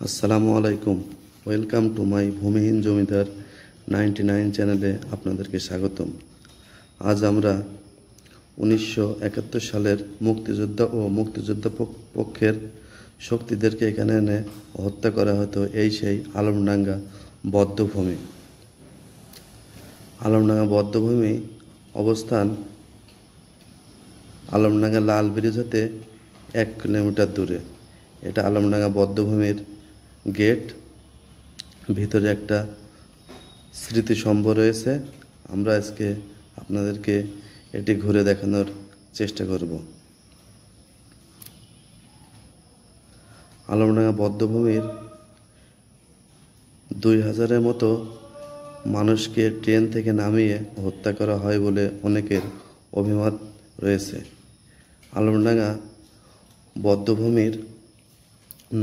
আসসালামু আলাইকুম। Welcome to my ভূমিহীন জমিদার 99 চ্যানেলে আপনাদেরকে স্বাগতম। আজ আমরা 1971 সালের মুক্তিযোদ্ধা ও মুক্তিযোদ্ধা পক্ষের শক্তিদেরকে এখানে এনে হত্যা করা হতো এই সেই আলমডাঙ্গা বধ্যভূমি। আলমডাঙ্গা বধ্যভূমি অবস্থান আলমডাঙ্গা লাল ব্রিজ হতে 1 কিলোমিটার দূরে। এটা আলমডাঙ্গা বধ্যভূমির গেট। ভিতরে একটা স্মৃতিস্তম্ভ রয়েছে। আমরা আজকে আপনাদেরকে এটি ঘুরে দেখানোর চেষ্টা করব। আলমডাঙ্গা বধ্যভূমির 2000-এর মতো মানুষকে ট্রেন থেকে নামিয়ে হত্যা করা হয় বলে অনেকের অভিমত রয়েছে। আলমডাঙ্গা বধ্যভূমির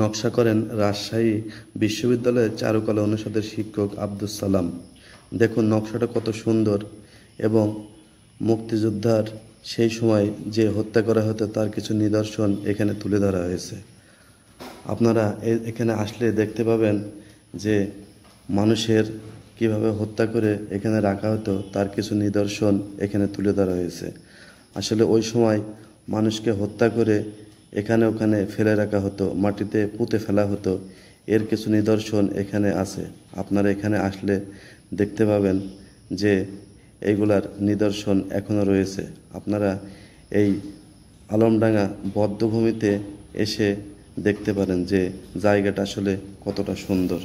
নকশা করেন রাজশাহী বিশ্ববিদ্যালয়ের চারুকলা অনুষদের শিক্ষক আব্দুস সালাম। দেখুন নকশাটা কত সুন্দর এবং মুক্তিযোদ্ধার সেই সময় যে হত্যা করা হতো তার কিছু নিদর্শন এখানে তুলে ধরা হয়েছে। আপনারা এখানে আসলে দেখতে পাবেন যে মানুষের কিভাবে হত্যা করে এখানে রাখা হতো তার কিছু নিদর্শন এখানে তুলে ধরা হয়েছে। আসলে ওই সময় মানুষকে হত্যা করে এখানে ওখানে ফেলে রাখা হতো, মাটিতে পুঁতে ফেলা হতো, এর কিছু নিদর্শন এখানে আছে। আপনারা এখানে আসলে দেখতে পাবেন যে এইগুলার নিদর্শন এখনও রয়েছে। আপনারা এই আলমডাঙ্গা বধ্যভূমিতে এসে দেখতে পারেন যে জায়গাটা আসলে কতটা সুন্দর।